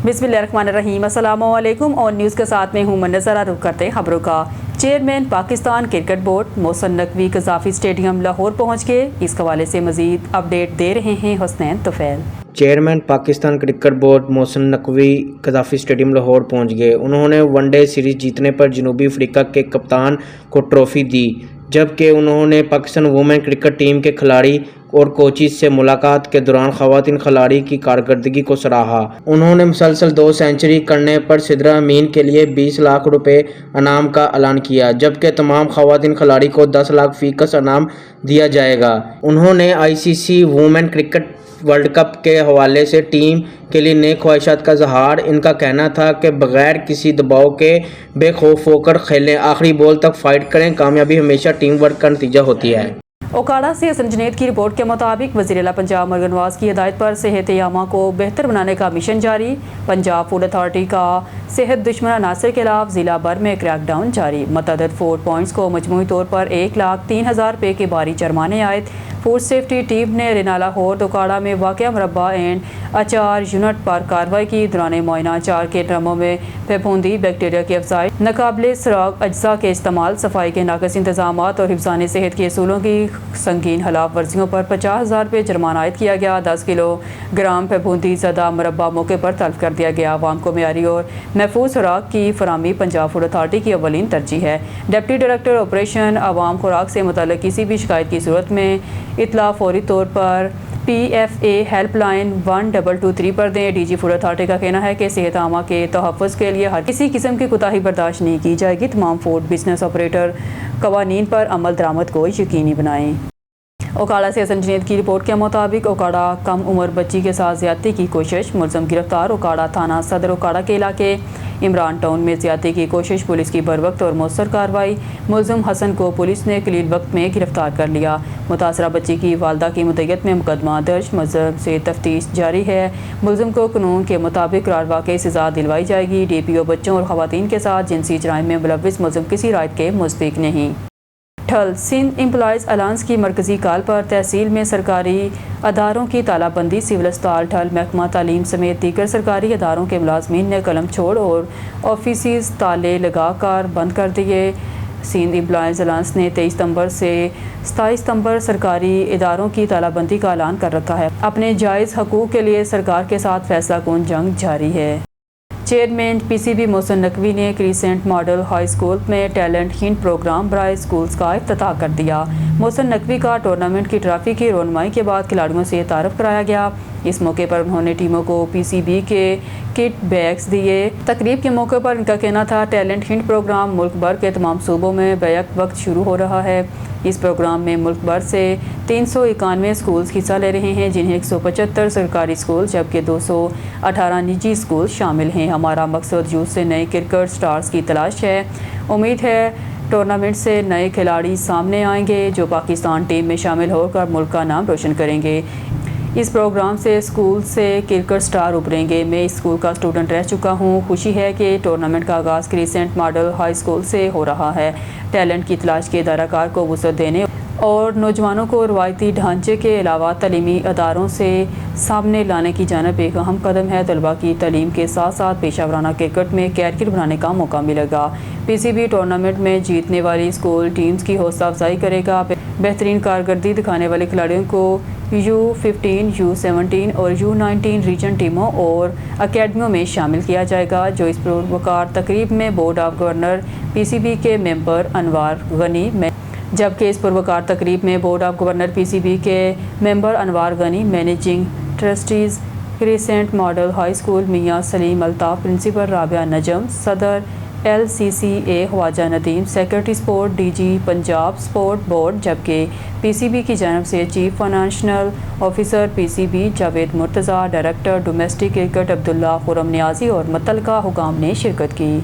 बिस्मिल्लाहिर्रहमानिर्रहीम। अस्सलाम वालेकुम। और न्यूज़ के साथ में हूँ मनज़रा। रुख करते हैं खबरों का। Chairman Pakistan cricket board Mohsin Naqvi Gaddafi stadium Lahore पहुँच गए। इस हवाले से मज़ीद अपडेट दे रहे हैं Hasnain Tufail. Chairman Pakistan cricket board Mohsin Naqvi Gaddafi stadium Lahore पहुंच गए। उन्होंने वनडे सीरीज़ जीतने पर जनूबी अफ्रीका के कप्तान को ट्रॉफ़ी दी, जबकि उन्होंने पाकिस्तान वुमेन क्रिकेट टीम के खिलाड़ी और कोचिज़ से मुलाकात के दौरान ख़वातीन खिलाड़ी की कारकर्दगी को सराहा। उन्होंने मुसलसल 2 सेंचुरी करने पर सिद्रा अमीन के लिए 20 लाख रुपए इनाम का ऐलान किया, जबकि तमाम ख़वातीन खिलाड़ी को 10 लाख फ़ीस इनाम दिया जाएगा। उन्होंने ICC women cricket world cup के हवाले से टीम के लिए नेक ख्वाहिशात का इजहार। इनका कहना था कि बगैर किसी दबाव के बेखौफ होकर खेलें, आखिरी बॉल तक फाइट करें, कामयाबी हमेशा टीम वर्क का नतीजा होती है। ओकाड़ा से हसन जुनैद की रिपोर्ट के मुताबिक वज़ीर आला पंजाब मरगन नवाज की हिदायत पर सेहत आमा को बेहतर बनाने का मिशन जारी। पंजाब फूड अथॉरिटी का सेहत दुश्मन अनासर के खिलाफ ज़िला भर में क्रैकडाउन जारी। मतअद्दद फूड पॉइंट्स को मजमूई तौर पर 1,03,000 रुपये के भारी जुर्माने आए। फूड सेफ्टी टीम ने रिनाला होर ओकाड़ा में वाक़या मुरब्बा एंड अचार यूनिट पर कार्रवाई की। दौरान मुआयना अचार के ड्रमों में फफूंदी बैक्टीरिया की अफजाइश, नाकाबिले सुराग अज्जा के इस्तेमाल, सफाई के नाक़िस इंतजाम और हिफ्ज़ान सेहत के असूलों की संगीन खिलाफ वर्जियों पर 50,000 रुपये जुर्माना आयद किया गया। 10 किलोग्राम फफूंदी ज़दा मुरब्बा मौके पर तल्फ कर दिया गया। आवाम को मेयारी और महफूज खुराक की फराहमी पंजाब फूड अथॉरिटी की अव्वलीन तरजीह है। डिप्टी डायरेक्टर ऑपरेशन आवाम खुराक से मुतल्लिक़ किसी भी शिकायत की सूरत में इतला फौरी तौर पर PFA हेल्पलाइन 1223 पर दें। DG फूड अथॉरिटी का कहना है कि सेहत आमा के तहफ़्फ़ुज़ के लिए हर किसी किस्म की कोताही बर्दाश्त नहीं की जाएगी। तमाम फूड बिजनेस ऑपरेटर क़वानीन पर अमल दरामद को यकीनी बनाएं। ओकाड़ा से हसन जुनैद की रिपोर्ट के मुताबिक ओकाड़ा कम उम्र बच्ची के साथ ज़्यादती की कोशिश, मुलज़म गिरफ्तार। ओकाड़ा थाना सदर ओकाड़ा के इलाके इमरान टाउन में ज़्यादती की कोशिश, पुलिस की बरवक्त और मौसर कार्रवाई। मुलज़म हसन को पुलिस ने कलील वक्त में गिरफ्तार कर लिया। मुतासरा बच्ची की वालदा की मुद्दत में मुकदमा दर्ज, मुलज़म से तफ्तीश जारी है। मुलज़म को कानून के मुताबिक कार्रवाई की सज़ा दिलवाई जाएगी। DPO बच्चों और ख़वातीन के साथ जिनसी जराइम में मुलव्विस मुलज़म किसी रायत के मुस्तहिक़ नहीं। ठल सिंध एम्प्लॉयज़ अलायंस की मरकज़ी कॉल पर तहसील में सरकारी अदारों की तालाबंदी। सिविल अस्पताल ठल, महकमा तालीम समेत दीगर सरकारी अदारों के मुलाजमीन ने कलम छोड़ और ऑफिस ताले लगा कर बंद कर दिए। सिंध एम्प्लॉयज़ अलायंस ने 23 सितंबर से 27 सितंबर सरकारी इदारों की तालाबंदी का ऐलान कर रखा है। अपने जायज़ हकूक़ के लिए सरकार के साथ फैसला कौन जंग जारी है। चेयरमैन PCB मोहसिन नकवी ने क्रिसेंट मॉडल हाई स्कूल में टैलेंट हिंट प्रोग्राम बराए स्कूल्स का इफ्तिताह कर दिया। मोहसिन नकवी का टूर्नामेंट की ट्रॉफी की रोनमाई के बाद खिलाड़ियों से तारुफ कराया गया। इस मौके पर उन्होंने टीमों को PCB के किट बैग्स दिए। तकरीब के मौके पर इनका कहना था टैलेंट हिंट प्रोग्राम मुल्क भर के तमाम सूबों में बैक वक्त शुरू हो रहा है। इस प्रोग्राम में मुल्क भर से 391 स्कूल्स हिस्सा ले रहे हैं, जिन्हें 175 सरकारी स्कूल जबकि 218 निजी स्कूल शामिल हैं। हमारा मकसद यूथ से नए क्रिकेट स्टार्स की तलाश है। उम्मीद है टूर्नामेंट से नए खिलाड़ी सामने आएंगे जो पाकिस्तान टीम में शामिल होकर मुल्क का नाम रोशन करेंगे। इस प्रोग्राम से स्कूल से क्रिकेट स्टार उभरेंगे। मैं इस स्कूल का स्टूडेंट रह चुका हूँ। खुशी है कि टूर्नामेंट का आगाज़ क्रिसेंट मॉडल हाई स्कूल से हो रहा है। टैलेंट की तलाश के दायराकार को वुसअत देने और नौजवानों को रवायती ढांचे के अलावा तलीमी अदारों से सामने लाने की जानब एक अहम कदम है। तलबा की तालीम के साथ साथ पेशा वराना क्रिकेट में कैरियर बनाने का मौका मिलेगा। PCB टूर्नामेंट में जीतने वाली स्कूल टीम्स की हौसला अफजाई करेगा। बेहतरीन कारकर्दगी दिखाने वाले खिलाड़ियों को U15, U17 और U19 रीजन टीमों और अकेडमियों में शामिल किया जाएगा, जो इस पुरवकार तकरीब में बोर्ड ऑफ गवर्नर PCB के मेंबर अनवार गनी जबकि इस पुरवकार तकरीब में बोर्ड ऑफ गवर्नर PCB के member Anwar Ghani, managing trustees crescent model high school Mian Saleem Altaf, principal Rabia Najam, सदर LCCA Khawaja Nadeem, secretary sport DG Punjab sport board, जबकि PCB की जानब से chief financial officer PCB Javed Murtaza, director domestic cricket Abdullah Khurram Niazi और मुतल्लिका हुकाम ने शिरकत की।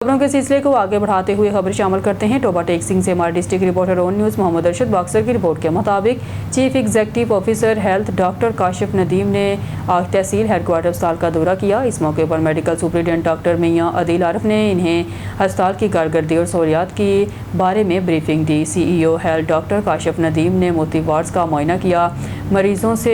खबरों के सिलसिले को आगे बढ़ाते हुए खबर शामिल करते हैं टोबा टेक सिंह से हमारे district reporter on news Mohammad Arshad boxer की रिपोर्ट के मुताबिक chief executive officer health doctor Kashif Nadeem ने आज तहसील हेडक्वार्टर अस्पताल का दौरा किया। इस मौके पर मेडिकल सुपरिटेंडेंट डॉक्टर मियाँ अदील आरिफ ने इन्हें अस्पताल की कारकर्दगी और सहूलियात के बारे में ब्रीफिंग दी। CEO health doctor Kashif Nadeem ने मोती वार्ड्स का मुआयना किया। مریضوں سے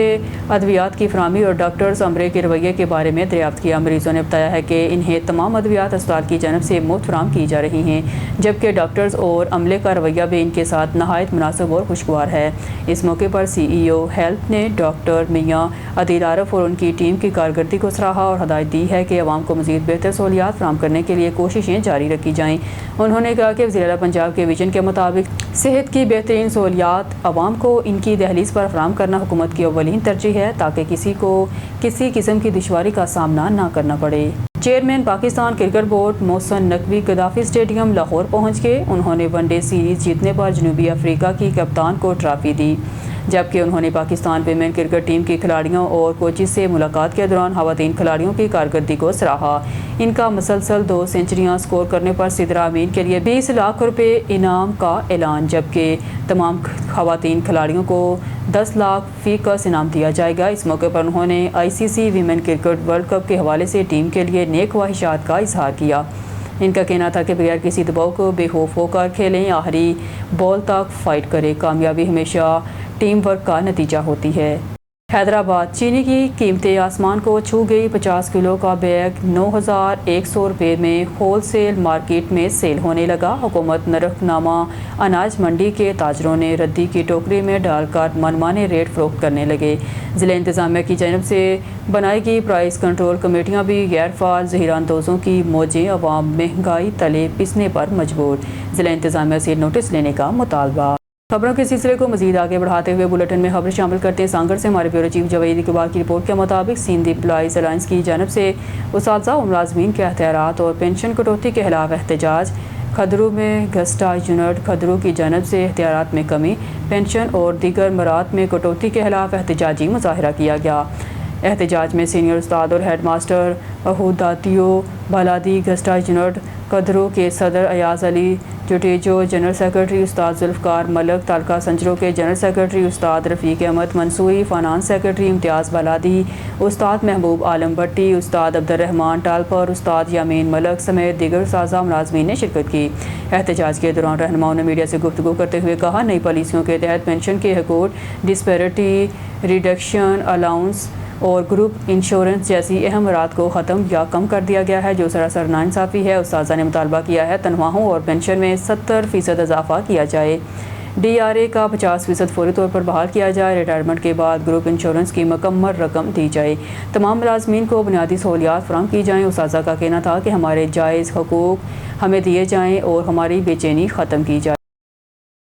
ادویات کی فراہمی اور ڈاکٹرز عملے کے رویے کے بارے میں دریافت کیا۔ مریضوں نے بتایا ہے کہ انہیں تمام ادویات اسپتال کی جانب سے مفت فراہم کی جا رہی ہیں، جبکہ ڈاکٹرز اور عملے کا رویہ بھی ان کے ساتھ نہایت مناسب اور خوشگوار ہے۔ اس موقع پر سی ای او ہیلتھ نے ڈاکٹر میاں عدیل عارف اور ان کی ٹیم کی کارکردگی کو سراہا اور ہدایت دی ہے کہ عوام کو مزید بہتر سہولیات فراہم کرنے کے لیے کوششیں جاری رکھی جائیں۔ انہوں نے کہا کہ وزیر اعلیٰ پنجاب کے ویژن کے مطابق صحت کی بہترین سہولیات عوام کو ان کی دہلیز پر فراہم کرنا حکومت کی اولین ترجیح ہے، تاکہ کسی کو کسی قسم کی دشواری کا سامنا نہ کرنا پڑے۔ Chairman Pakistan cricket board Mohsin Naqvi Gaddafi stadium Lahore پہنچ گئے۔ انہوں نے ون ڈے سیریز جیتنے پر جنوبی افریقہ کی کپتان کو ٹرافی دی، جبکہ انہوں نے پاکستان ویمن کرکٹ ٹیم کی کھلاڑیوں اور کوچز سے ملاقات کے دوران خواتین کھلاڑیوں کی کارکردگی کو سراہا۔ ان کا مسلسل 2 سینچریاں سکور کرنے پر سدرا امین کے لیے 20 لاکھ روپے انعام کا اعلان، جبکہ تمام خواتین کھلاڑیوں کو 10 لاکھ فی کس انعام دیا جائے گا۔ اس موقع پر انہوں نے I C C women cricket world cup کے حوالے سے ٹیم کے لیے نیک خواہشات کا اظہار کیا۔ ان کا کہنا تھا کہ بغیر کسی دباؤ کو بے خوف ہو کر کھیلیں، آخری بال تک فائٹ کریں، کامیابی ہمیشہ ٹیم ورک کا نتیجہ ہوتی ہے۔ حیدرآباد چینی کی قیمتیں آسمان کو چھو گئی۔ 50 کلو کا بیگ 9,100 روپے میں ہول سیل مارکیٹ میں سیل ہونے لگا۔ حکومت نرخ نامہ اناج منڈی کے تاجروں نے ردی کی ٹوکری میں ڈال کر منمانے ریٹ فروخت کرنے لگے۔ ضلع انتظامیہ کی جانب سے بنائی گئی پرائس کنٹرول کمیٹیاں بھی غیر فعال ذخیرہ اندوزوں کی موجیں، عوام مہنگائی تلے پسنے پر مجبور، ضلع انتظامیہ سے نوٹس لینے کا مطالبہ۔ خبروں کے سلسلے کو مزید آگے بڑھاتے ہوئے بلیٹن میں خبر شامل کرتے ہیں۔ سانگڑ سے ہمارے بیورو چیف جاوید اقبال کی رپورٹ کے مطابق سندھ امپلائیز الائنس کی جانب سے اساتذہ اور ملازمین کے اختیارات اور پینشن کٹوتی کے خلاف احتجاج۔ کھدرو میں گسٹا یونٹ کھدرو کی جانب سے اختیارات میں کمی، پینشن اور دیگر مراد میں کٹوتی کے خلاف احتجاجی مظاہرہ کیا گیا۔ احتجاج میں سینئر استاد اور ہیڈ ماسٹر عہدیداروں بلادی گسٹا یونٹ کھدرو کے صدر ایاز علی جوٹیجو، جنرل سیکرٹری استاد ذوالفقار ملک، تعلقہ سنچرو کے جنرل سیکرٹری استاد رفیق احمد منصوری، فائنانس سیکرٹری امتیاز بلادی، استاد محبوب عالم بٹی، استاد عبدالرحمان ٹالپر، استاد یامین ملک سمیت دیگر اساتذہ ملازمین نے شرکت کی۔ احتجاج کے دوران رہنماؤں نے میڈیا سے گفتگو کرتے ہوئے کہا، نئی پالیسیوں کے تحت پینشن کے حقوق، ڈسپیرٹی ریڈکشن الاؤنس اور گروپ انشورنس جیسی اہم مراد کو ختم یا کم کر دیا گیا ہے، جو سراسر ناانصافی ہے۔ اساتذہ نے مطالبہ کیا ہے تنخواہوں اور پینشن میں 70% اضافہ کیا جائے، ڈی آر اے کا 50% فوری طور پر بحال کیا جائے، ریٹائرمنٹ کے بعد گروپ انشورنس کی مکمل رقم دی جائے، تمام ملازمین کو بنیادی سہولیات فراہم کی جائیں۔ اساتذہ کا کہنا تھا کہ ہمارے جائز حقوق ہمیں دیے جائیں اور ہماری بے چینی ختم کی جائے۔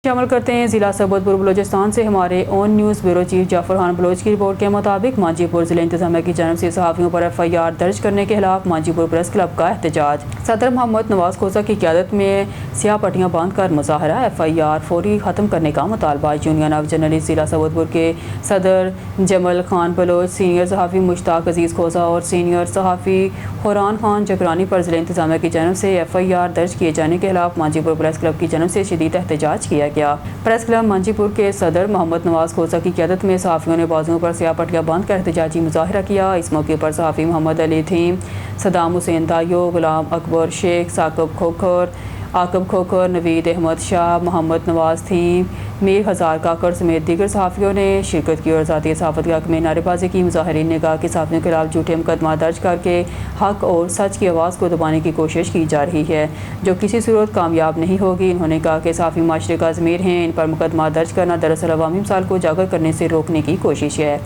شامل کرتے ہیں ضلع سربت بلوچستان سے ہمارے اون نیوز بیورو چیف جعفر خان بلوچ کی رپورٹ کے مطابق مانجی پور ضلع انتظامیہ کی جانب سے صحافیوں پر ایف آئی آر درج کرنے کے خلاف مانجی پور پریس کلب کا احتجاج۔ صدر محمد نواز کھوسہ کی قیادت میں سیاہ پٹیاں باندھ کر مظاہرہ، ایف آئی آر فوری ختم کرنے کا مطالبہ۔ یونین آف جرنلسٹ ضلع سربت پور کے صدر جمل خان بلوچ، سینئر صحافی مشتاق عزیز کھوسہ اور سینئر صحافی حوران خان جکرانی پر ضلع انتظامیہ کی جانب سے ایف آئی آر درج کیے جانے کے خلاف مانجی پور پریس کلب کی جانب سے شدید احتجاج کیا گیا۔ پریس کلب مانجی پور کے صدر محمد نواز کھوسہ کی قیادت میں صحافیوں نے بازوؤں پر سیاہ پٹیاں باندھ کر احتجاجی مظاہرہ کیا۔ اس موقع پر صحافی محمد علی تھیم، صدام حسین دایو، غلام اکبر شیخ، ثاقب کھوکھر، عاقب کھوکھر، نوید احمد شاہ، محمد نواز تھیم، میر ہزار کاکڑ سمیت دیگر صحافیوں نے شرکت کی اور ذاتی صحافت کے حق میں نعرے بازی کی۔ مظاہرین نے کہا کہ صحافیوں کے خلاف جھوٹے مقدمات درج کر کے حق اور سچ کی آواز کو دبانے کی کوشش کی جا رہی ہے، جو کسی صورت کامیاب نہیں ہوگی۔ انہوں نے کہا کہ صحافی معاشرے کا ضمیر ہیں، ان پر مقدمات درج کرنا دراصل عوامی مسائل کو اجاگر کرنے سے روکنے کی کوشش ہے۔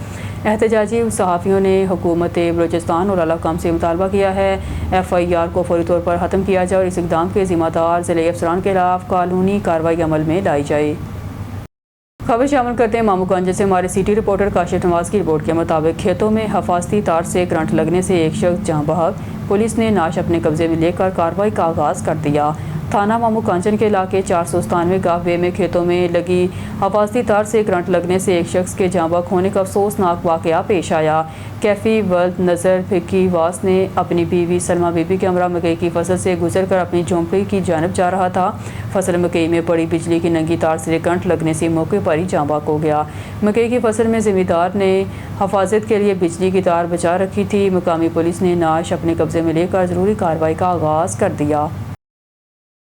احتجاجی صحافیوں نے حکومت بلوچستان اور اعلیٰ حکام سے مطالبہ کیا ہے ایف آئی آر کو فوری طور پر ختم کیا جائے اور اس اقدام کے ذمہ دار ضلعی افسران کے خلاف قانونی کارروائی عمل میں لائی جائے۔ خبر شامل کرتے ہیں مامو گنج سے ہمارے سٹی رپورٹر کاشف نواز کی رپورٹ کے مطابق کھیتوں میں حفاظتی تار سے کرنٹ لگنے سے ایک شخص جاں بحق، پولیس نے نعش اپنے قبضے میں لے کر کارروائی کا آغاز کر دیا۔ تھانہ مامو کانچن کے علاقے 497 گاہ وے میں کھیتوں میں لگی حفاظتی تار سے کرنٹ لگنے سے ایک شخص کے جاں بحق ہونے کا افسوسناک واقعہ پیش آیا۔ کیفی ولد نظر بھکی واس نے اپنی بیوی سلمہ بی بی کے ہمراہ مکئی کی فصل سے گزر کر اپنی جھونپڑی کی جانب جا رہا تھا۔ فصل مکئی میں پڑی بجلی کی ننگی تار سے کرنٹ لگنے سے موقع پر ہی جاں بحق ہو گیا۔ مکئی کی فصل میں زمیندار نے حفاظت کے لیے بجلی کی تار بچا رکھی تھی۔ مقامی پولیس نے نعش اپنے قبضے میں لے کر ضروری کارروائی کا آغاز کر دیا۔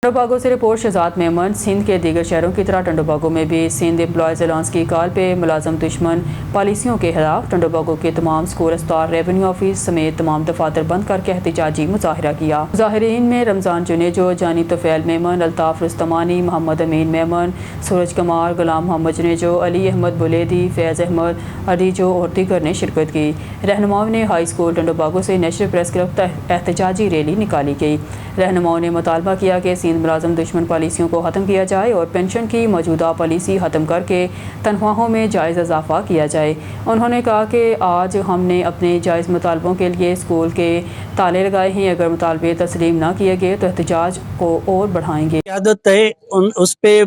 टंडोबागो से रिपोर्ट शहजाद मेमन। सिंध के दीगर शहरों की तरह टंडोबागो में भी सिंध एम्प्लॉयज़ अलाउंस की कॉल पे मुलाजम दुश्मन पॉलिसियों के खिलाफ टंडोबागो के तमाम स्कूल, अस्पताल, रेवेन्यू ऑफिस समेत तमाम दफातर बंद करके एहतजाजी मुजाहरा किया। मुजाहिरीन में रमज़ान जुनेजो, जानी तोफैल मेमन, अल्ताफ़ रुस्तमानी, मोहम्मद अमीन मेमन, सूरज कमार, गुलाम मोहम्मद जुनेजो, अली अहमद बुलेदी, फैज़ अहमद अदीजो और दीगर ने शिरकत की। रहनुमाओं ने हाई स्कूल टंडोबागो से नेशनल प्रेस क्लब तक एहतजाजी रैली निकाली गई। रहनुमाओं ने मुतालबा किया कि सिंध मुलाजम दुश्मन पॉलिसियों को ख़त्म किया जाए और पेंशन की मौजूदा पॉलिसी ख़त्म करके तनख्वाहों में जायज़ इजाफा किया जाए। उन्होंने कहा कि आज हमने अपने जायज़ मुतालबों के लिए स्कूल के ताले लगाए हैं। अगर मुतालबे तस्लीम न किए गए तो एहतजाज को और बढ़ाएंगे। क़यादत है उस पर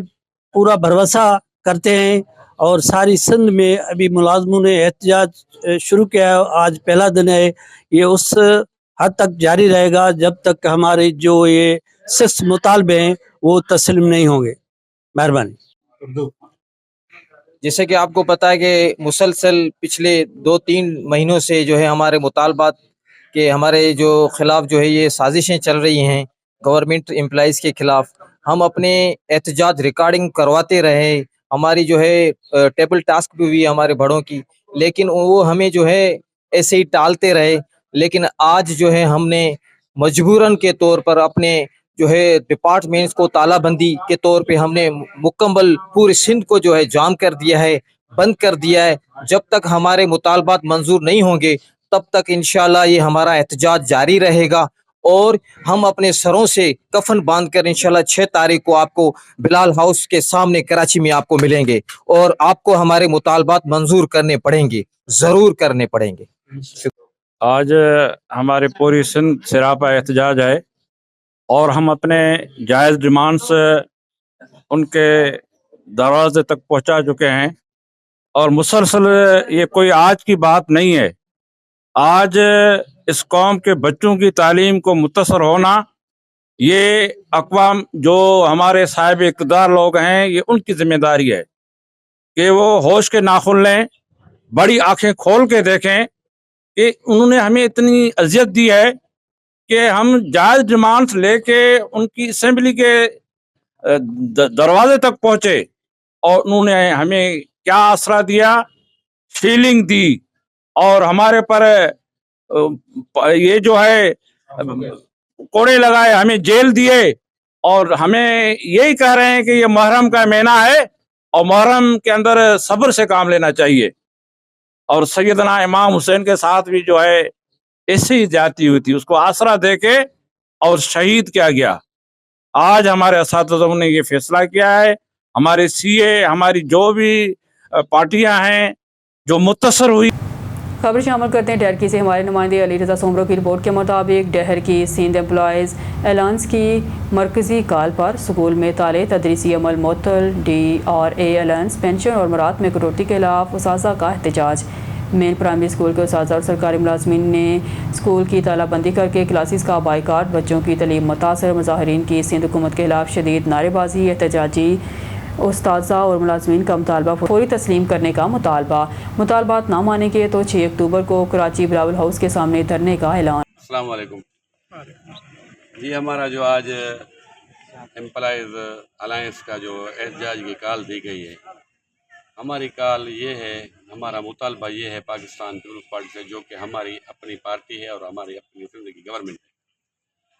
पूरा भरोसा करते हैं और सारी सिंध में अभी मुलाजमों ने एहतजाज शुरू किया है। आज पहला दिन है, ये उस हद तक जारी रहेगा जब तक हमारे जो ये 6 मुतालबे हैं वो तस्लीम नहीं होंगे। मेहरबानी। जैसे कि आपको पता है कि मुसलसल पिछले 2-3 महीनों से जो है हमारे मुतालबात के हमारे जो खिलाफ जो है ये साजिशें चल रही हैं गवर्नमेंट एम्प्लॉइज़ के खिलाफ। हम अपने एहतजाज रिकॉर्डिंग करवाते रहे, हमारी जो है टेबल टास्क भी हुई हमारे बड़ों की, लेकिन वो हमें जो है ऐसे ही टालते रहे। लेकिन आज जो है हमने मजबूरन के तौर पर अपने जो है डिपार्टमेंट्स को तालाबंदी के तौर पे हमने मुकम्मल पूरे सिंध को जो है जाम कर दिया है, बंद कर दिया है। जब तक हमारे मुतालबात मंजूर नहीं होंगे तब तक इंशाल्लाह ये हमारा एहतजाज जारी रहेगा और हम अपने सरों से कफन बांध कर इंशाल्लाह 6 तारीख को आपको बिलाल हाउस के सामने कराची में आपको मिलेंगे और आपको हमारे मुतालबात मंजूर करने पड़ेंगे, ज़रूर करने पड़ेंगे। आज हमारे पूरी सिंध सिरापा एहतजाज है और हम अपने जायज़ डिमांड्स उनके दरवाजे तक पहुंचा चुके हैं और मुसलसल ये कोई आज की बात नहीं है। आज इस कौम के बच्चों की तालीम को मुत्तसर होना ये अक़वाम जो हमारे साहिब इक़्तिदार लोग हैं ये उनकी जिम्मेदारी है कि वो होश के नाखुन लें, बड़ी आंखें खोल के देखें कि उन्होंने हमें इतनी अजियत दी है कि हम जायज़ डिमांड्स लेके उनकी असेंबली के दरवाजे तक पहुंचे और उन्होंने हमें क्या आसरा दिया, फीलिंग दी और हमारे पर ये जो है कोड़े लगाए, हमें जेल दिए और हमें यही कह रहे हैं कि ये मुहर्रम का महीना है और मुहर्रम के अंदर सब्र से काम लेना चाहिए। और सैयदना इमाम हुसैन के साथ भी जो है ऐसी ही जाती हुई थी, उसको आसरा देके और शहीद किया गया। आज हमारे असातिज़ों ने ये फैसला किया है, हमारे सीए, हमारी जो भी पार्टियां हैं जो मुत्तसर हुई। खबर शामिल करते हैं डहर की से। हमारे नुमाइंदे अली रज़ा सोमरो की रिपोर्ट के मुताबिक डहर की सिंध एम्प्लॉयज़ अलाउंस की मरकज़ी कॉल पर स्कूल में ताले, तदरीसी अमल मुअत्तल, DRA अलाउंस, पेंशन और मरात में कटौती के खिलाफ उसासा का एहतजाज। मेन प्राइमरी स्कूल के उसासा और सरकारी मुलाजमीन ने स्कूल की तालाबंदी करके क्लासेस का बाइकाट, बच्चों की तलीम मुतासर। मुजाहिरीन की सिंध हुकूमत के खिलाफ शदीद नारेबाजी। एहतजाजी उस्ताज़ा और मुलाजमीन का मुतालबा फौरी तस्लीम करने का मुतालबात ना मानेंगे तो 6 अक्टूबर को कराची बिलावल हाउस के सामने धरने का ऐलान। अस्सलाम वालेकुम जी। हमारा जो आज एम्प्लॉयज़ अलायंस का जो एहतजाज की कॉल दी गई है, हमारी कॉल ये है, हमारा मुतालबा ये है पाकिस्तान पीपल्स पार्टी से, जो कि हमारी अपनी पार्टी है और हमारी अपनी सिंध की गवर्नमेंट है।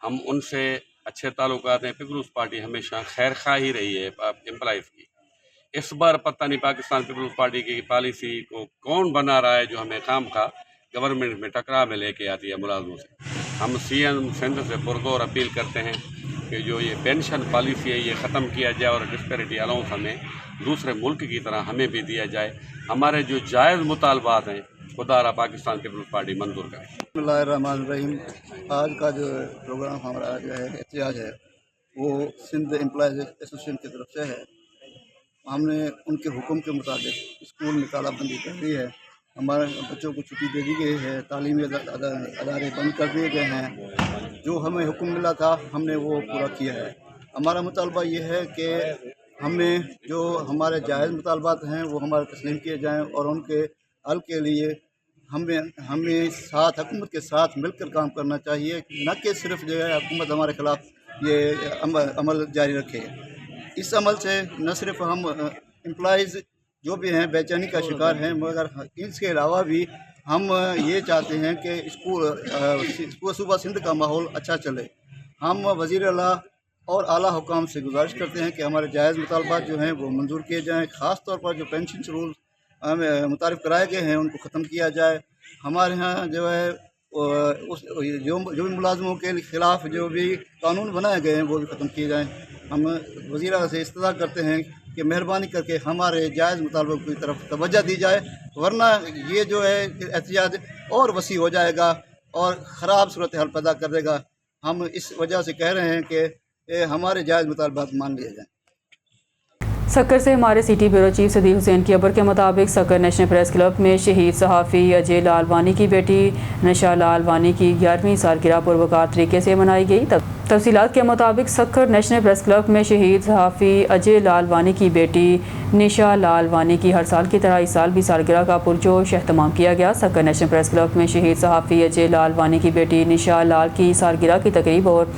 हम उनसे अच्छे ताल्लुकात हैं। पीपल्स पार्टी हमेशा खैर खा ही रही है एम्प्लॉयज़ की। इस बार पता नहीं पाकिस्तान पीपल्स पार्टी की पॉलिसी को कौन बना रहा है जो हमें काम का गवर्नमेंट में टकराव में लेके आती है मुलाजमों से। हम CM सिंध से पुरजोर अपील करते हैं कि जो ये पेंशन पॉलिसी है ये ख़त्म किया जाए और डिस्पैरिटी अलाउंस हमें दूसरे मुल्क की तरह हमें भी दिया जाए। हमारे जो जायज़ मुतालबात हैं खुदारा पाकिस्तान पीपल्स पार्टी मंजूर करे। बिस्मिल्लाहिर्रहमानिर्रहीम। आज का जो प्रोग्राम हमारा जो है एहतजाज है वो सिंध एम्प्लॉयज़ एसोसिएशन की तरफ से है। हमने उनके हुक्म के मुताबिक स्कूल में तालाबंदी कर दी है, हमारे बच्चों को छुट्टी दे दी गई है, तालीमी अदारे बंद कर दिए गए हैं। जो हमें हुक्म मिला था हमने वो पूरा किया है। हमारा मुतालबा ये है कि हमें जो हमारे जायज़ मुतालबात हैं वो हमारे तस्लीम किए जाएँ और उनके हल के लिए हमें साथ हुकूमत के साथ मिलकर काम करना चाहिए, न कि सिर्फ जो है हुकूमत हमारे ख़िलाफ़ ये अमल जारी रखे। इस अमल से न सिर्फ हम एम्प्लॉइज़ जो भी हैं बेचैनी का शिकार हैं, मगर इसके अलावा भी हम ये चाहते हैं कि स्कूल सूबा सिंध का माहौल अच्छा चले। हम वज़ीर आला और आला हुकाम से गुजारिश करते हैं कि हमारे जायज़ मुतालबात जो हैं वो मंजूर किए जाएँ। ख़ास तौर पर जो पेंशन रूल मुतारिफ कराए गए हैं उनको ख़त्म किया जाए। हमारे यहाँ जो है जो भी मुलाजमों के ख़िलाफ़ जो भी कानून बनाए गए हैं वो भी ख़त्म किए जाएँ। हम वज़ीर आला से इस्तदा करते हैं कि मेहरबानी करके हमारे जायज़ मुतालबों की तरफ तवज्जो दी जाए, वरना ये जो है एहतियाज और वसी हो जाएगा और ख़राब सूरत हाल पैदा कर देगा। हम इस वजह से कह रहे हैं कि हमारे जायज़ मुतालबात मान लिए जाएँ। सक्कर से हमारे city bureau chief Sadiq Hussain की खबर के मुताबिक सक्कर नेशनल प्रेस क्लब में शहीद सहाफ़ी अजय लालवानी की बेटी निशा लालवानी की 11वीं सालगिरह पुरवकार तरीके से मनाई गई। तफसीलात के मुताबिक सक्कर नेशनल प्रेस क्लब में शहीद सहाफ़ी अजय लालवानी की बेटी निशा लालवानी की हर साल की तरह इस साल भी सालगिरह का पुरजोश एहतमाम किया गया। सक्कर नेशनल प्रेस क्लब में शहीद सहाफ़ी अजय लालवानी की बेटी निशा लाल की सालगिरह की तकरीब और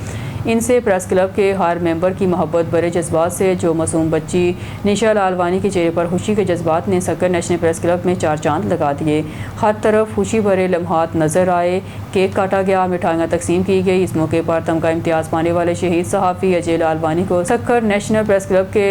इनसे प्रेस क्लब के हर मेंबर की मोहब्बत भरे जज्बात से जो मासूम बच्ची निशा लालवानी के चेहरे पर खुशी के जज्बात ने सक्कर नेशनल प्रेस क्लब में चार चांद लगा दिए। हर तरफ खुशी भरे लम्हात नज़र आए, केक काटा गया, मिठाइयाँ तकसीम की गई। इस मौके पर तमगा इम्तियाज़ पाने वाले शहीद सहाफ़ी अजय लालवानी को सक्कर नेशनल प्रेस क्लब के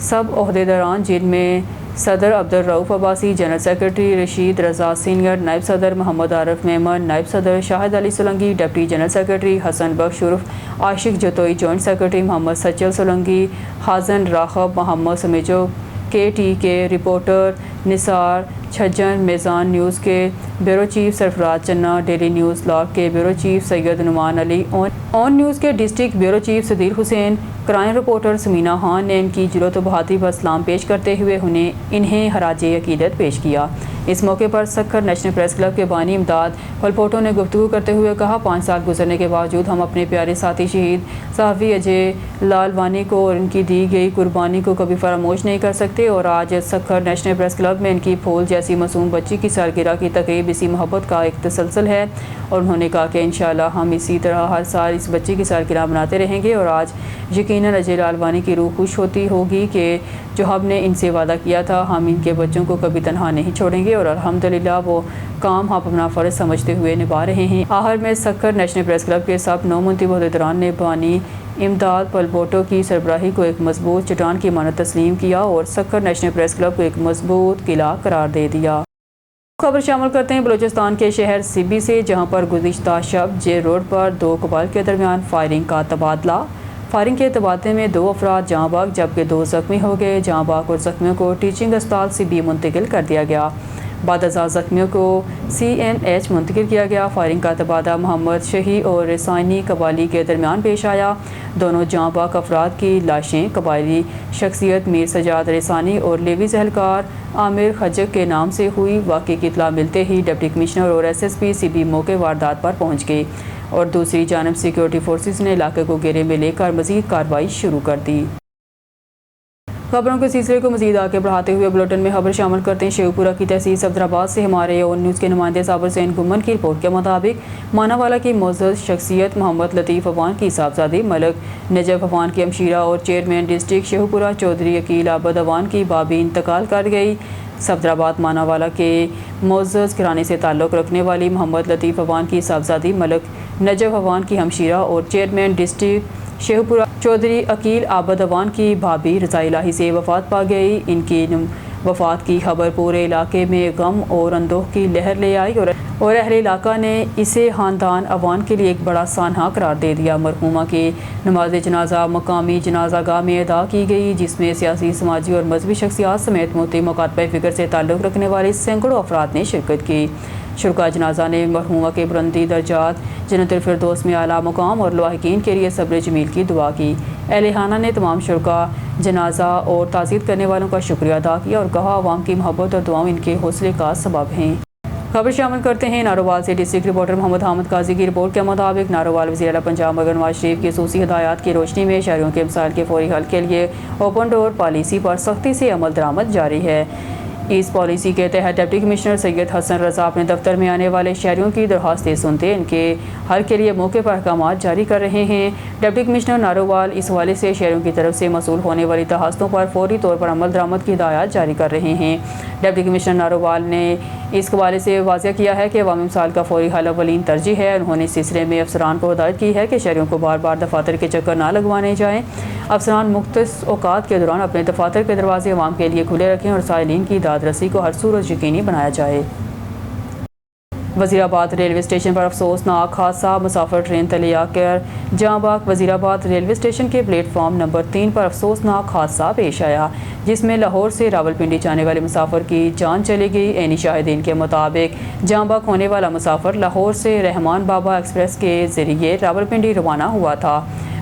सब ओहदेदारान जिनमें सदर Abdul Rauf Abbasi, general secretary Rasheed Raza senior, नायब सदर मोहम्मद आरिफ मेमन, नायब सदर Shahid Ali Solanki, deputy general secretary Hassan Bakhsh उर्फ आशिक जतोई, जॉइंट सेक्रेटरी मोहम्मद सचल सोलंकी, हाजन राखब मोहम्मद समेजो, के रिपोर्टर निसार छज्जन, मेज़ान न्यूज़ के bureau chief Sarfaraz Channa, daily news लॉग के bureau chief Syed Noman Ali, on news के district bureau chief Sadeer Hussain, crime reporter Samina Khan ने इनकी जुरत व बहादुरी पर सलाम पेश करते हुए इन्हें हराजे अकीदत पेश किया। इस मौके पर सक्कर नेशनल प्रेस क्लब के बानी इमदाद फलपोटो ने गुफ्तगू करते हुए कहा, 5 साल गुजरने के बावजूद हम अपने प्यारे साथी शहीद सहाफ़ी अजय लालवानी को और इनकी दी गई कुर्बानी को कभी फरामोश नहीं कर सकते और आज सक्कर नेशनल प्रेस क्लब में इनकी फूल जैसी मासूम बच्ची की सालगिरह की तकरीब इसी मोहब्बत का एक तसलसल है। और उन्होंने कहा कि इंशाअल्लाह हम इसी तरह हर साल इस बच्ची की सालगिरह मनाते रहेंगे और आज यकीनन अजय लालवानी की रूह खुश होती होगी कि जो हमने इनसे वादा किया था हम इनके बच्चों को कभी तनहा नहीं छोड़ेंगे और अल्हम्दुलिल्लाह वो काम हम अपना फ़र्ज़ समझते हुए निभा रहे हैं। आखिर में सक्कर नेशनल प्रेस क्लब के सब 9 मुंतखब ओहदेदारान ने बानी इमदाद पलपोटो की सरबराही को एक मजबूत चट्टान की मानद तस्लीम किया और सक्कर नेशनल प्रेस क्लब को एक मजबूत किला करार दे दिया। खबर शामिल करते हैं बलूचिस्तान के शहर सिबी से, जहां पर गुज़िश्ता शब जे रोड पर 2 कबाइल के दरमियान फायरिंग का तबादला। फायरिंग के तबादले में 2 अफराद जहाँ बाग जबकि 2 ज़ख्मी हो गए। जहाँ बाग और ज़ख्मियों को टीचिंग अस्पताल सिबी मुंतकिल कर दिया गया। बाद ज़ख्मियों को CMH मुंतकिल किया गया। फायरिंग का तबादला मोहम्मद शही और रसायनी कबाली के दरमियान पेश आया। दोनों जहाँ बाग अफराद की लाशें कबायली शख्सियत मीर सजाद रेसानी और लेवीज़ एहलकार आमिर खजक के नाम से हुई। वाक़े की इत्तला मिलते ही डिप्टी कमिश्नर और SSP सिबी मौके वारदात पर पहुँच गए और दूसरी जानब सिक्योरिटी फोर्सेस ने इलाके को घेरे में लेकर मज़ीद कार्रवाई शुरू कर दी। खबरों के सिलसिले को मज़ीद आगे बढ़ाते हुए बुलेटिन में खबर शामिल करते हैं शेखपुरा की तहसील सफदराबाद से। हमारे ऑन न्यूज़ के नुमाइंदे साबिर हुसैन गुम्मन की रिपोर्ट के मुताबिक मानावाला की मोअज़्ज़ज़ शख्सियत मोहम्मद लतीफ़ अवान की साहबजादी मलक नजफ अवान की हमशीरा और चेयरमैन डिस्ट्रिक्ट शेखपुरा चौधरी अकील आबद अवान की बाबी इंतकाल कर गई। सफदराबाद मानावाला के मोअज़्ज़ज़ घराने से ताल्लुक़ रखने वाली मोहम्मद लतीफ़ अवान की साहबजादी मलक नजफ अवान की हमशीरा और चेयरमैन डिस्ट्रिक्ट शेखपुरा चौधरी अकील आबद अवान की भाभी रज़ा इलाही से वफ़ात पा गई। इनकी वफ़ात की खबर पूरे इलाके में गम और अंदोह की लहर ले आई और अहले इलाका ने इसे ख़ानदान अवान के लिए एक बड़ा सानहा करार दे दिया। मरहूमा की नमाज जनाजा मकामी जनाजा गाह में अदा की गई, जिसमें सियासी, समाजी और मजहबी शख्सियात समेत मोती मकातब फ़िक्र से ताल्लुक़ रखने वाले सैकड़ों अफराद ने शिरकत की। शुरका जनाजा ने मरहूमा के बुलंदी दर्जात जन्नतुल फिरदौस में आला मुकाम और लाहिकीन के लिए सब्र जमील की दुआ की। अहले-खाना ने तमाम शुरका जनाजा और ताज़ीयत करने वालों का शुक्रिया अदा किया और कहा अवाम की मोहब्बत और दुआएं इनके हौसले का सबब हैं। खबर शामिल करते हैं नारोवाल से। डिस्ट्रिक्ट रिपोर्टर मोहम्मद हामिद काजी की रिपोर्ट के मुताबिक नारोवाल वज़ीर आला पंजाब मगर नवाज शरीफ की खसूसी हिदायत की रोशनी में शहरियों के मसाइल के फौरी हल के लिए ओपन डोर पॉलिसी पर सख्ती से अमल दरामद जारी है। इस पॉलिसी के तहत डिप्टी कमिश्नर सैयद हसन रजा अपने दफ्तर में आने वाले शहरियों की दरख्वास्तें सुनते इनके हल के लिए मौके पर अहकाम जारी कर रहे हैं। डिप्टी कमिश्नर नारोवाल इस हवाले से शहरियों की तरफ से मसूल होने वाली दरखास्तों पर फौरी तौर पर अमल दरामद की हिदायत जारी कर रहे हैं। डिप्टी कमिश्नर नारोवाल ने इस हवाले से वाज़ह किया है कि अवामी मसाइल का फौरी हल अवलीन तरजीह है। उन्होंने इस सिलसिले में अफसरान को हिदायत की है कि शहरियों को बार बार दफातर के चक्कर ना लगवाने जाएँ। अफसरान मुख्तलिफ औकात के दौरान अपने दफातर के दरवाजे अवाम के लिए खुले रखें और साइलिन की दाद रसी को हर सूरत यकीनी बनाया जाए। वज़ीराबाद रेलवे स्टेशन पर अफसोसनाक हादसा, मुसाफिर ट्रेन तले आकर जहाँ बाग। वज़ीराबाद रेलवे स्टेशन के प्लेटफॉर्म नंबर 3 पर अफसोसनाक हादसा पेश आया, जिसमें लाहौर से रावलपिंडी जाने वाले मुसाफिर की जान चली गई। ऐनी शाहिदीन के मुताबिक जहाँ बाग होने वाला मुसाफिर लाहौर से रहमान बाबा एक्सप्रेस के ज़रिए रावलपिंडी रवाना हुआ था।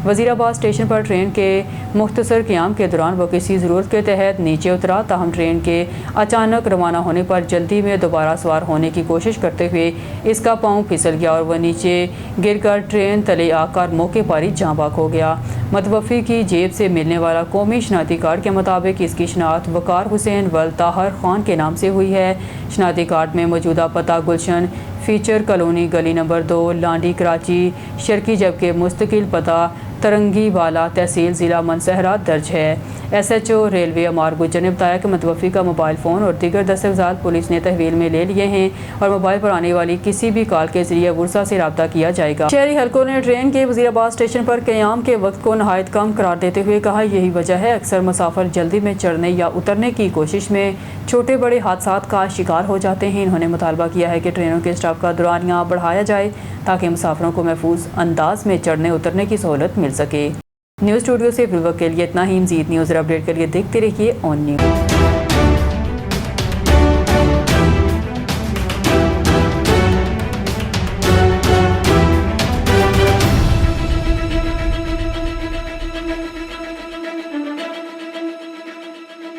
वज़ीराबाद स्टेशन पर ट्रेन के मुख्तसर क़याम के दौरान वो किसी ज़रूरत के तहत नीचे उतरा, ताहम ट्रेन के अचानक रवाना होने पर जल्दी में दोबारा सवार होने की कोशिश करते हुए इसका पाँव फिसल गया और वह नीचे गिरकर ट्रेन तले आकर मौके पर ही जाँ बाग हो गया। मतवफ़ी की जेब से मिलने वाला कौमी शनाख्ती कार्ड के मुताबिक इसकी शनाख्त वकार हुसैन वल ताहर खान के नाम से हुई है। शनाख्ती कार्ड में मौजूदा पता गुलशन फीचर कॉलोनी गली नंबर 2 लांडी कराची शर्की, जबकि मुस्तकिल पता तरंगी वाला तहसील ज़िला मनसहरा दर्ज है। SHO रेलवे अमार गुज्जर ने बताया कि मतवफ़ी का मोबाइल फ़ोन और दीगर दस्तावेज़ात पुलिस ने तहवील में ले लिए हैं और मोबाइल पर आने वाली किसी भी कॉल के ज़रिए वर्सा से रब्ता किया जाएगा। शहरी हलकों ने ट्रेन के वज़ीराबाद स्टेशन पर क़याम के वक्त को नहायत कम करार देते हुए कहा, यही वजह है अक्सर मुसाफिर जल्दी में चढ़ने या उतरने की कोशिश में छोटे बड़े हादसात का शिकार हो जाते हैं। इन्होंने मुतालबा किया है कि ट्रेनों के स्टाफ का दौरानिया बढ़ाया जाए ताकि मुसाफिरों को महफूज अंदाज में चढ़ने उतरने की सहूलत मिल सके। न्यूज़ स्टूडियो से फिलवक्त के लिए इतना ही। मज़ीद न्यूज़ और अपडेट के लिए देखते रहिए ऑन न्यूज़।